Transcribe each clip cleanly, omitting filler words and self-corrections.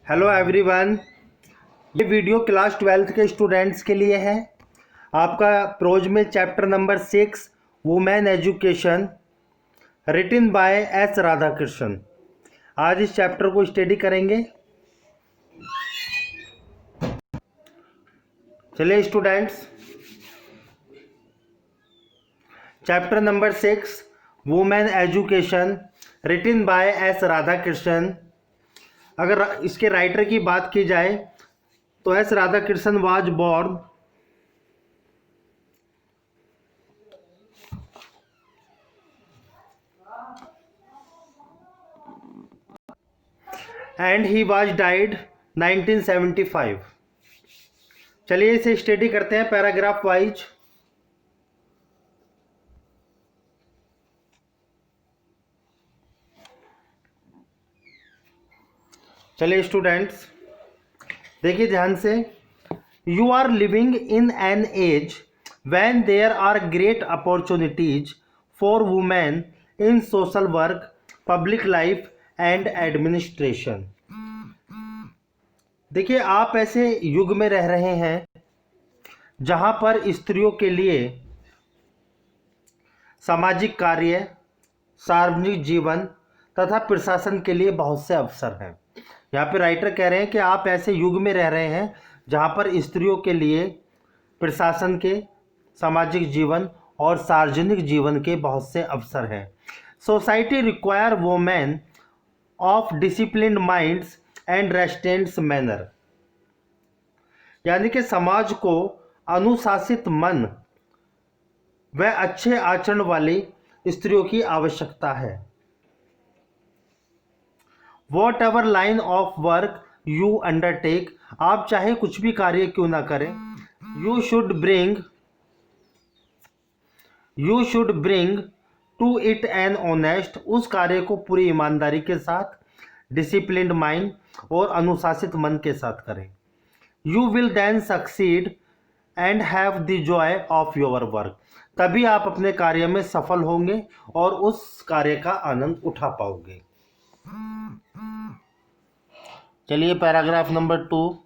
Hello everyone. ये video class 12th के students के लिए है। आपका प्रोज में chapter number 6 women education written by S Radhakrishnan. आज इस चैप्टर को स्टडी करेंगे। चलिए students, chapter number 6 women education written by S Radhakrishnan. अगर इसके राइटर की बात की जाए तो S Radhakrishnan was born and he was died 1975। चलिए इसे स्टडी करते हैं पैराग्राफ वाइज। चलिए स्टूडेंट्स, देखिए ध्यान से। You are living in an age when there are great opportunities for women in social work, public life and administration. देखिए, आप ऐसे युग में रह रहे हैं जहां पर स्त्रियों के लिए सामाजिक कार्य, सार्वजनिक जीवन तथा प्रशासन के लिए बहुत से अवसर हैं। यहाँ पे राइटर कह रहे हैं कि आप ऐसे युग में रह रहे हैं जहाँ पर स्त्रियों के लिए प्रशासन के, सामाजिक जीवन और सार्वजनिक जीवन के बहुत से अवसर हैं। Society require women of disciplined minds and restraints manner. यानी कि समाज को अनुशासित मन व अच्छे आचरण वाली स्त्रियों की आवश्यकता है। Whatever line of work you undertake, आप चाहे कुछ भी कार्य क्यों ना करें, you should bring to it an honest, उस कार्य को पूरी ईमानदारी के साथ, डिसिप्लिन्ड माइंड और अनुशासित मन के साथ करें। You will then succeed and have the joy of your work, तभी आप अपने कार्य में सफल होंगे और उस कार्य का आनंद उठा पाओगे। चलिए paragraph number 2।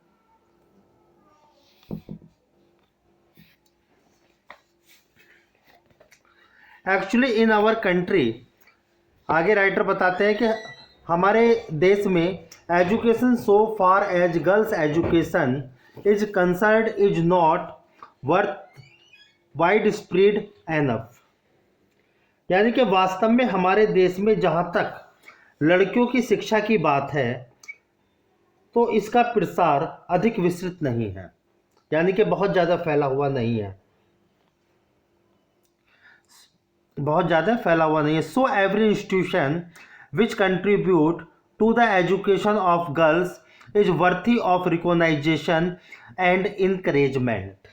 Actually in our country, आगे राइटर बताते हैं कि हमारे देश में education so far as girls education is concerned is not worth wide spread enough. यानी कि वास्तव में हमारे देश में जहाँ तक लड़कियों की शिक्षा की बात है तो इसका प्रसार अधिक विस्तृत नहीं है, यानी कि बहुत ज़्यादा फैला हुआ नहीं है, so every institution which contribute to the education of girls is worthy of recognisation and encouragement.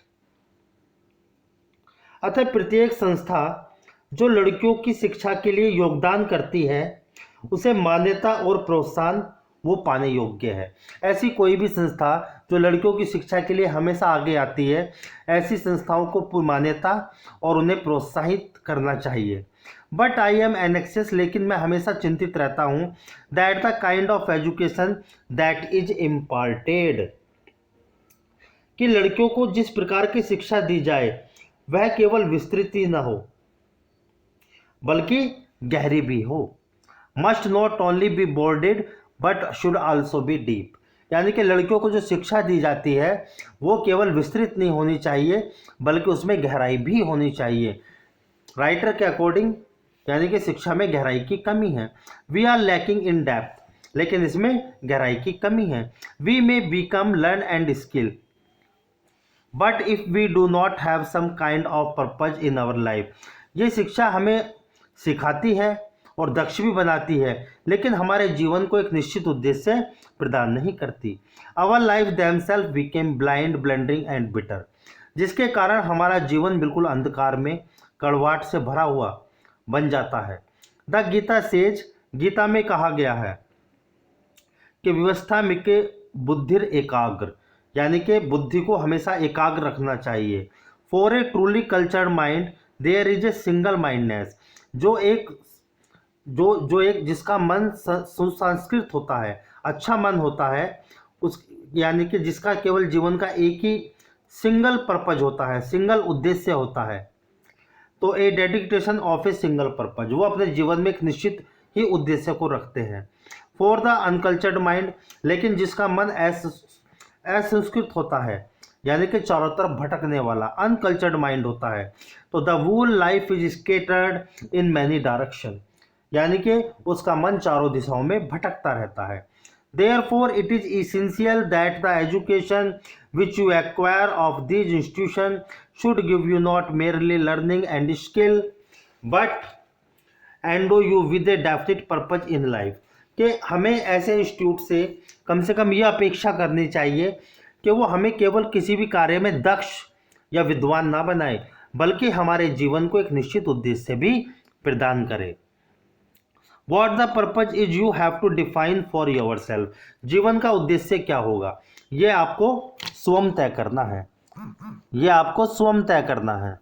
अतः प्रत्येक संस्था जो लड़कियों की शिक्षा के लिए योगदान करती है उसे मान्यता और प्रोत्साहन वो पाने योग्य है। ऐसी कोई भी संस्था जो लड़कियों की शिक्षा के लिए हमेशा आगे आती है, ऐसी संस्थाओं को मान्यता और उन्हें प्रोत्साहित करना चाहिए। बट आई एम एनेक्सियस, लेकिन मैं हमेशा चिंतित रहता हूँ, that the kind of education that is imparted, कि लड़कियों को जिस प्रकार की शिक्षा दी जाए वह केवल विस्तृत ही न हो बल्कि गहरी भी हो। Must not only be boarded but should also be deep. यानी कि लड़कियों को जो शिक्षा दी जाती है वो केवल विस्तृत नहीं होनी चाहिए बल्कि उसमें गहराई भी होनी चाहिए। राइटर के अकॉर्डिंग यानी कि शिक्षा में गहराई की कमी है। We are lacking in depth, लेकिन इसमें गहराई की कमी है। We may become learn and skill but if we do not have some kind of purpose in our life. ये शिक्षा हमें सिखाती है और दक्ष भी बनाती है, लेकिन हमारे जीवन को एक निश्चित उद्देश्य प्रदान नहीं करती। Our life themself became blind, blundering and bitter, जिसके कारण हमारा जीवन बिल्कुल अंधकार में कड़वाहट से भरा हुआ बन जाता है। द गीता सेज, गीता में कहा गया है कि व्यवस्था में के बुद्धिर एकाग्र, यानी कि बुद्धि को हमेशा एकाग्र रखना चाहिए। For a truly cultured mind there is a single mindness, जो एक जिसका मन सुसंस्कृत होता है, अच्छा मन होता है उस, यानी कि जिसका केवल जीवन का एक ही सिंगल पर्पज होता है, सिंगल उद्देश्य होता है, तो a dedication of a single purpose, वो अपने जीवन में एक निश्चित ही उद्देश्य को रखते हैं। फॉर द अनकल्चर्ड माइंड, लेकिन जिसका मन असंस्कृत होता है, यानी कि चारों तरफ भटकने वाला अनकल्चर्ड माइंड होता है, तो the wool life is scattered in many direction, यानी कि उसका मन चारों दिशाओं में भटकता रहता है। Therefore, it is essential that the education which you acquire of these institutions should give you not merely learning and skill, but endow you with a definite purpose in life। कि हमें ऐसे इंस्टीट्यूट से कम ये अपेक्षा करनी चाहिए कि वो हमें केवल किसी भी कार्य में दक्ष या विद्वान ना बनाए, बल्कि हमारे जीवन को एक निश्चित उद्देश्य भी प्रदान करे। What the purpose is you have to define for your self, जीवन का उद्देश्य क्या होगा ये आपको स्वयं तय करना है, ये आपको स्वयं तय करना है।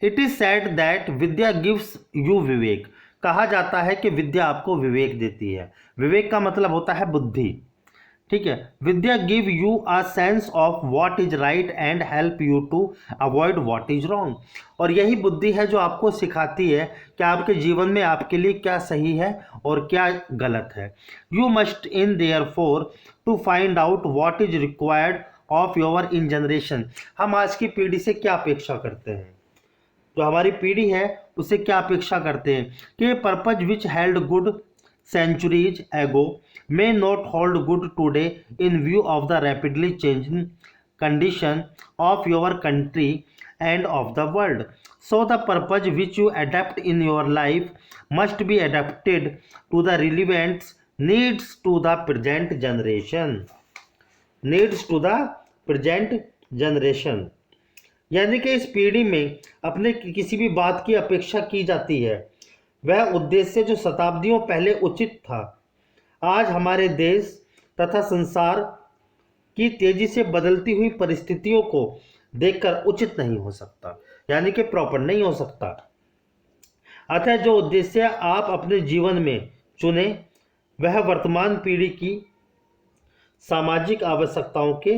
It is said that vidya gives you vivek, कहा जाता है कि विद्या आपको विवेक देती है। विवेक का मतलब होता है बुद्धि, ठीक है। विद्या give you a sense of what is right and help you to avoid what is wrong, और यही बुद्धि है जो आपको सिखाती है कि आपके जीवन में आपके लिए क्या सही है और क्या गलत है। You must in there for to find out what is required of your in generation, हम आज की पीढ़ी से क्या अपेक्षा करते हैं, जो हमारी पीढ़ी है उससे क्या अपेक्षा करते हैं कि purpose which held good centuries ago may not hold good today in view of the rapidly changing condition of your country and of the world. So the purpose which you adapt in your life must be adapted to the relevant needs to the present generation. Needs to the present generation. यानी कि इस पीढ़ी में अपने किसी भी बात की अपेक्षा की जाती है, वह उद्देश्य जो शताब्दियों पहले उचित था, आज हमारे देश तथा संसार की तेजी से बदलती हुई परिस्थितियों को देखकर उचित नहीं हो सकता, यानी कि प्रॉपर नहीं हो सकता। अतः जो उद्देश्य आप अपने जीवन में चुने वह वर्तमान पीढ़ी की सामाजिक आवश्यकताओं के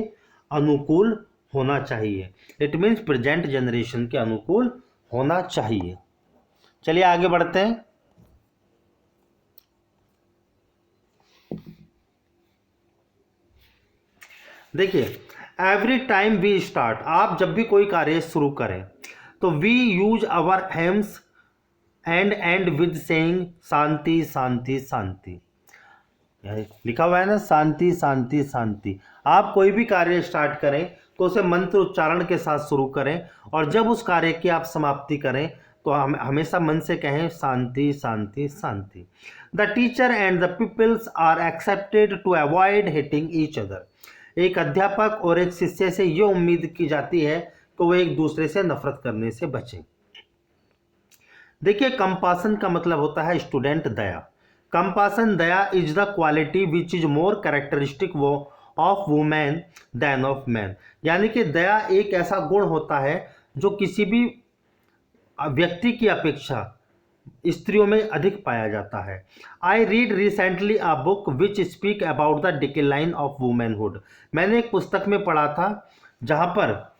अनुकूल होना चाहिए। इट मीन्स प्रेजेंट जनरेशन के अनुकूल होना चाहिए। चलिए आगे बढ़ते हैं। देखिए, एवरी टाइम वी स्टार्ट, आप जब भी कोई कार्य शुरू करें तो we use our hymns and with saying shanti शांति शांति, लिखा हुआ है ना, शांति शांति शांति। आप कोई भी कार्य स्टार्ट करें तो उसे मंत्र उच्चारण के साथ शुरू करें, और जब उस कार्य की आप समाप्ति करें तो हम हमेशा मन से कहें शांति शांति शांति। The teacher and the peoples are accepted to avoid hitting each other, एक अध्यापक और एक शिष्य से यह उम्मीद की जाती है कि वो एक दूसरे से नफरत करने से बचें। देखिए, कंपासन का मतलब होता है स्टूडेंट दया। कंपासन, दया is the quality which is more characteristic वो of women than of man, यानी कि दया एक ऐसा गुण होता है जो किसी भी व्यक्ति की अपेक्षा स्त्रियों में अधिक पाया जाता है। I read recently a book which speak about the decline of womanhood, मैंने एक पुस्तक में पढ़ा था जहाँ पर,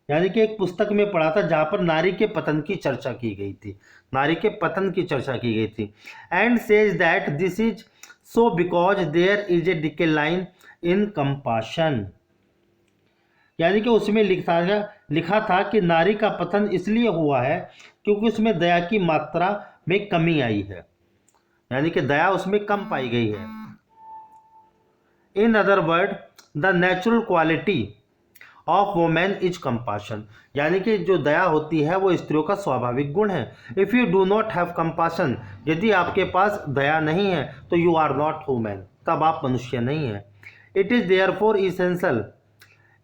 यानी कि एक पुस्तक में पढ़ा था जहाँ पर नारी के पतन की चर्चा की गई थी, नारी के पतन की चर्चा की गई थी। And says that this is so because there is a decline in compassion, यानी कि उसमें लिखा था कि नारी का पतन इसलिए हुआ है क्योंकि उसमें दया की मात्रा में कमी आई है, यानी कि दया उसमें कम पाई गई है। In other word, the natural quality of women is compassion, यानी कि जो दया होती है वो स्त्रियों का स्वाभाविक गुण है। If you do not have compassion, यदि आपके पास दया नहीं है तो यू आर नॉट वुमेन, तब आप मनुष्य नहीं हैं। It is therefore essential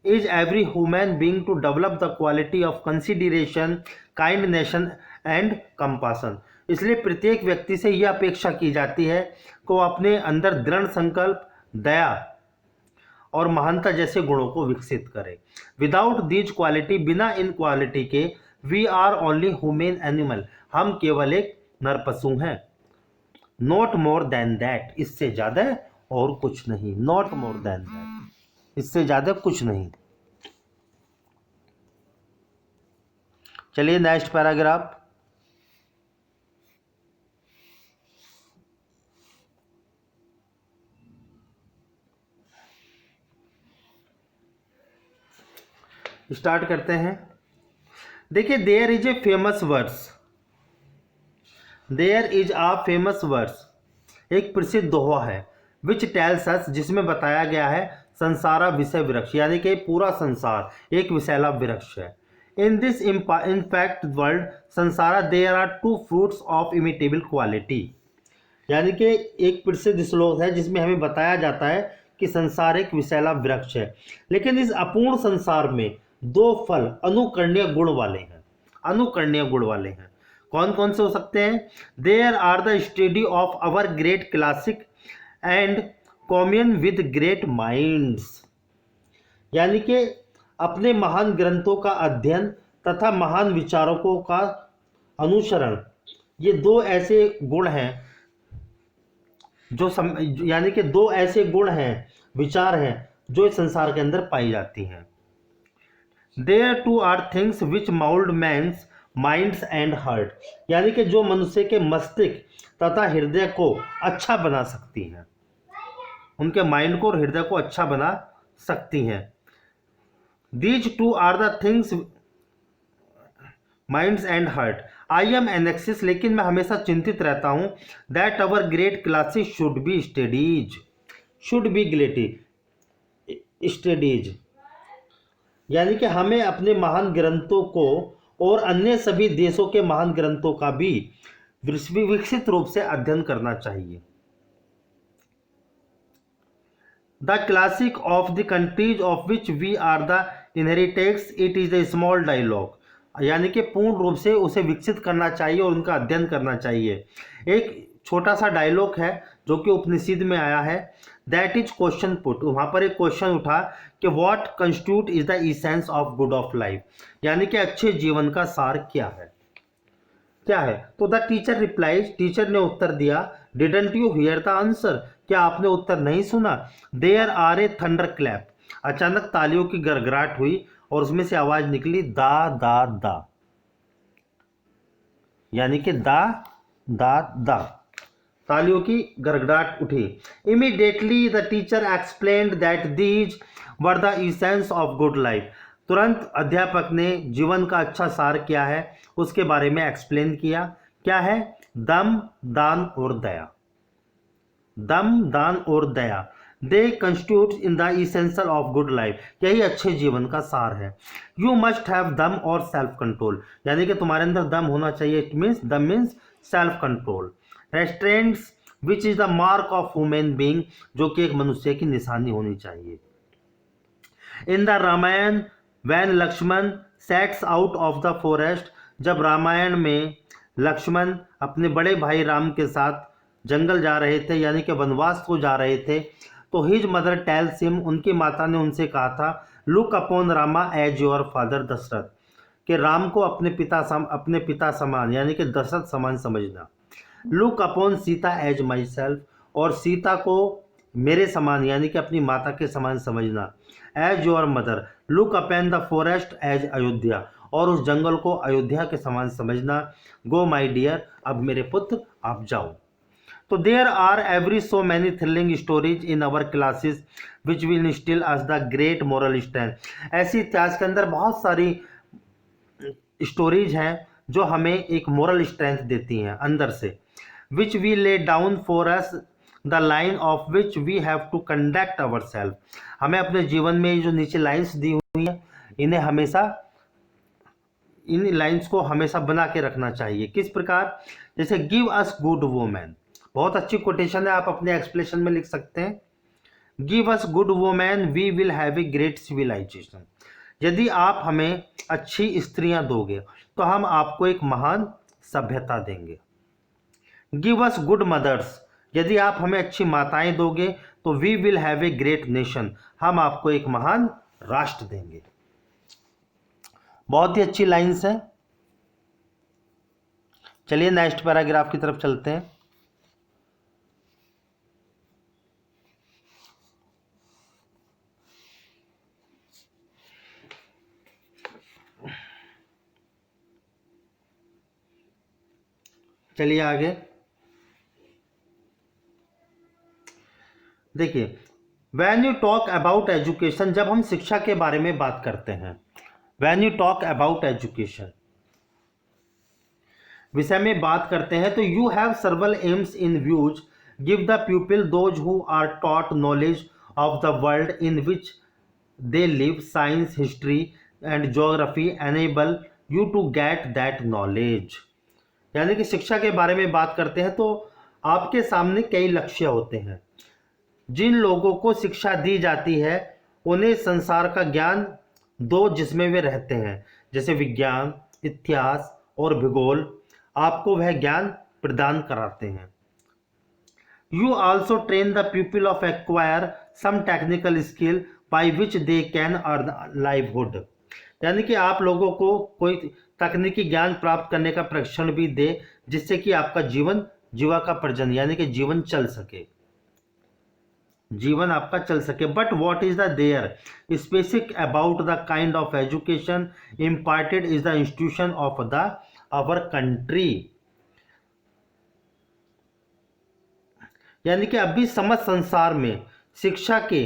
is every human being to develop the quality of consideration, kindness and compassion, इसलिए प्रत्येक व्यक्ति से यह अपेक्षा की जाती है कि वो अपने अंदर दृढ़ संकल्प, दया और महानता जैसे गुणों को विकसित करे। विदाउट दीज क्वालिटी, बिना इन क्वालिटी के we are only human animal, हम केवल एक नर पशु हैं। नॉट मोर देन दैट, इससे ज़्यादा और कुछ नहीं। नॉट मोर देन दैट, इससे ज़्यादा कुछ नहीं। चलिए नेक्स्ट पैराग्राफ। स्टार्ट करते हैं। देखिए, there is a famous words, there is a famous words, एक प्रसिद्ध दोहा है, विच टेल्स अस, जिसमें बताया गया है, संसारा विषय वृक्ष, यानी कि पूरा संसार एक विषैला वृक्ष है। इन दिस इनफैक्ट वर्ल्ड संसारा there are two fruits of imitable quality, यानी कि एक प्रसिद्ध श्लोक है जिसमें हमें बताया जाता है कि संसार एक विषैला वृक्ष है, लेकिन इस अपूर्ण संसार में दो फल अनुकरणीय गुण वाले हैं। अनुकरणीय गुण वाले हैं कौन कौन से हो सकते हैं? There are the study of our great classic and commune with great minds, यानी कि अपने महान ग्रंथों का अध्ययन तथा महान विचारकों का अनुसरण, ये दो ऐसे गुण हैं यानी कि दो ऐसे गुण हैं, विचार हैं, जो इस संसार के अंदर पाई जाती हैं। There two are things which mould man's minds and heart, यानी कि जो मनुष्य के मस्तिष्क तथा हृदय को अच्छा बना सकती हैं, उनके माइंड को और हृदय को अच्छा बना सकती हैं। These two are the things minds and heart. I am anxious, लेकिन मैं हमेशा चिंतित रहता हूं, that our great classes should be studies, should be greatly studies, यानी कि हमें अपने महान ग्रंथों को और अन्य सभी देशों के महान ग्रंथों का भी विकसित रूप से अध्ययन करना चाहिए। The classic of the countries of which we are the inheritors, it is a small dialogue, यानी कि पूर्ण रूप से उसे विकसित करना चाहिए और उनका अध्ययन करना चाहिए। एक छोटा सा डायलॉग है जो कि उपनिषद में आया है। दैट इज क्वेश्चन पुट, वहाँ पर एक क्वेश्चन उठा कि what constitute is the essence of good of life, यानी कि अच्छे जीवन का सार क्या है, क्या है? तो द टीचर रिप्लाइज, टीचर ने उत्तर दिया, didn't you hear the answer, क्या आपने उत्तर नहीं सुना? There are a thunder clap, अचानक तालियों की गड़गड़ाहट हुई और उसमें से आवाज निकली दा दा दा, यानी कि दा दा दा, तालियों की गड़गड़ाहट उठी। Immediately the teacher explained that these were the essence of good life, तुरंत अध्यापक ने जीवन का अच्छा सार क्या है उसके बारे में एक्सप्लेन किया। क्या है? दम, दान और दया। दम, दान और दया, they constitute in the essential of good life, यही अच्छे जीवन का सार है। यू मस्ट हैव दम और सेल्फ कंट्रोल, यानी कि तुम्हारे अंदर दम होना चाहिए, इट मीन्स दम means self control. Restraints which is the mark of human being, जो कि एक मनुष्य की निशानी होनी चाहिए। In the Ramayana when Lakshman sets out of the forest, जब रामायण में लक्ष्मण अपने बड़े भाई राम के साथ जंगल जा रहे थे, यानी कि वनवास को जा रहे थे, तो हिज मदर टेल्स हिम, उनकी माता ने उनसे कहा था, look upon Rama as your father Dasharath, कि राम को अपने पिता समान यानी कि दशरथ समान समझना। Look upon Sita as my self, और सीता को मेरे समान यानी कि अपनी माता के समान समझना। As your mother, look upon the forest as Ayodhya, और उस जंगल को अयोध्या के समान समझना। गो माई डियर, अब मेरे पुत्र आप जाओ। तो there are every so many thrilling stories in our classes which will instil us the great moral strength, ऐसी इतिहास के अंदर बहुत सारी स्टोरीज हैं जो हमें एक मोरल स्ट्रेंथ देती हैं अंदर से। Which we lay down for us the line of which we have to conduct our self, हमें अपने जीवन में जो नीचे लाइन्स दी हुई हैं इन्हें हमेशा, इन लाइन्स को हमेशा बना के रखना चाहिए। किस प्रकार? जैसे गिव अस गुड वुमेन, बहुत अच्छी कोटेशन है, आप अपने एक्सप्लेनेशन में लिख सकते हैं। Give us good women we will have a great civilisation, यदि आप हमें अच्छी स्त्रियां दोगे तो हम आपको एक महान सभ्यता देंगे। गिव अस गुड मदर्स, यदि आप हमें अच्छी माताएं दोगे तो we will have a great nation, हम आपको एक महान राष्ट्र देंगे। बहुत ही अच्छी लाइन्स है। चलिए नेक्स्ट पैराग्राफ की तरफ चलते हैं। चलिए आगे देखिए, when you talk about education, जब हम शिक्षा के बारे में बात करते हैं, when you talk about education विषय में बात करते हैं, तो you have several aims in views, give the people those who are taught knowledge of the world in which they live, science, history and geography, enable you to get that knowledge. यानी कि शिक्षा के बारे में बात करते हैं तो आपके सामने कई लक्ष्य होते हैं। जिन लोगों को शिक्षा दी जाती है उन्हें संसार का ज्ञान दो जिसमें वे रहते हैं, जैसे विज्ञान, इतिहास और भूगोल, आपको वह ज्ञान प्रदान कराते हैं। You also train the people of acquire some technical skill by which they can earn livelihood. यानी कि आप लोगों को कोई तकनीकी ज्ञान प्राप्त करने का प्रशिक्षण भी दे जिससे कि आपका जीविकोपार्जन यानी कि जीवन चल सके, जीवन आपका चल सके। But what is the there specific about the kind of education imparted is the institution of the our country. यानी कि अभी समस्त संसार में शिक्षा के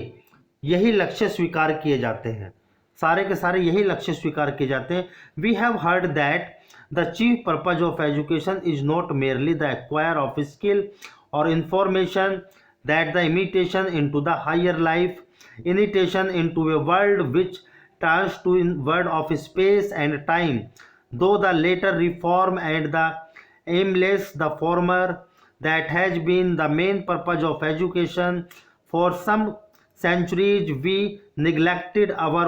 यही लक्ष्य स्वीकार किए जाते हैं, सारे के सारे यही लक्ष्य स्वीकार किए जाते हैं। We have heard that the chief purpose of education is not merely the acquire of skill और information, that the imitation into the higher life, imitation into a world which turns to in word of space and time, though the later reform and the aimless the former, that has been the main purpose of education. For some centuries we neglected our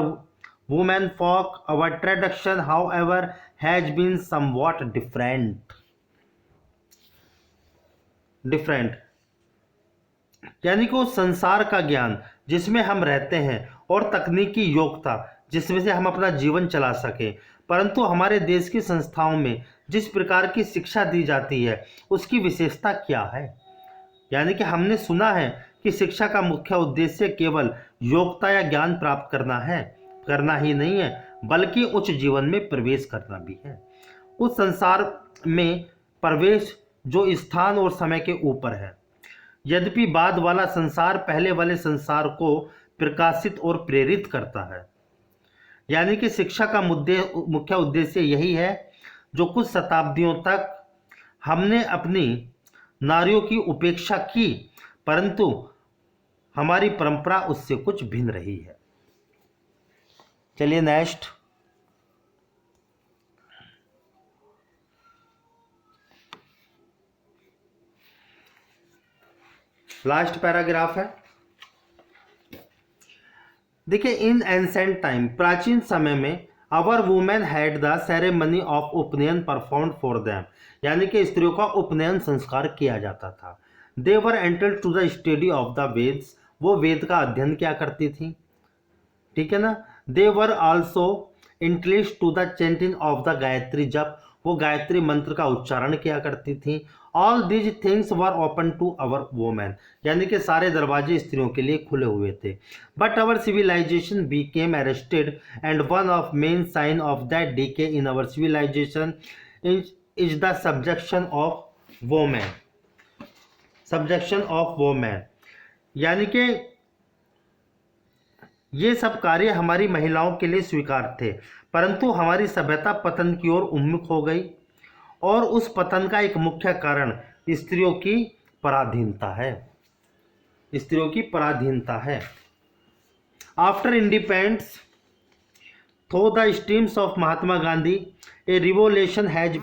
women folk. Our tradition however has been somewhat different। यानी कि उस संसार का ज्ञान जिसमें हम रहते हैं और तकनीकी योग्यता जिसमें से हम अपना जीवन चला सकें, परंतु हमारे देश की संस्थाओं में जिस प्रकार की शिक्षा दी जाती है उसकी विशेषता क्या है। यानी कि हमने सुना है कि शिक्षा का मुख्य उद्देश्य केवल योग्यता या ज्ञान प्राप्त करना ही नहीं है, बल्कि उच्च जीवन में प्रवेश करना भी है। उस संसार में प्रवेश जो स्थान और समय के ऊपर है। यद्यपि बाद वाला संसार पहले वाले संसार को प्रकाशित और प्रेरित करता है। यानी कि शिक्षा का मुख्य उद्देश्य यही है जो कुछ शताब्दियों तक हमने अपनी नारियों की उपेक्षा की, परंतु हमारी परंपरा उससे कुछ भिन्न रही है। चलिए नेक्स्ट, लास्ट पैराग्राफ है। देखिए, इन एंसेंट टाइम, प्राचीन समय में, our women had the ceremony of upanayana performed for them. यानी कि स्त्रियों का उपनयन संस्कार किया जाता था। They were entered to the study of the Vedas, वो वेद का अध्ययन क्या करती थी, ठीक है ना। They were also interest to the chanting of the Gayatri jap, वो गायत्री मंत्र का उच्चारण किया करती थी। All these things were open to our women, यानी कि सारे दरवाजे स्त्रियों के लिए खुले हुए थे। But our civilisation became arrested and one of main sign of that decay in our civilisation is the subjection of women. Subjection of women यानी कि ये सब कार्य हमारी महिलाओं के लिए स्वीकार थे, परंतु हमारी सभ्यता पतन की ओर उन्मुख हो गई और उस पतन का एक मुख्य कारण स्त्रियों की पराधीनता है। स्त्रियों की पराधीनता है। After independence through the streams of Mahatma Gandhi a revolution has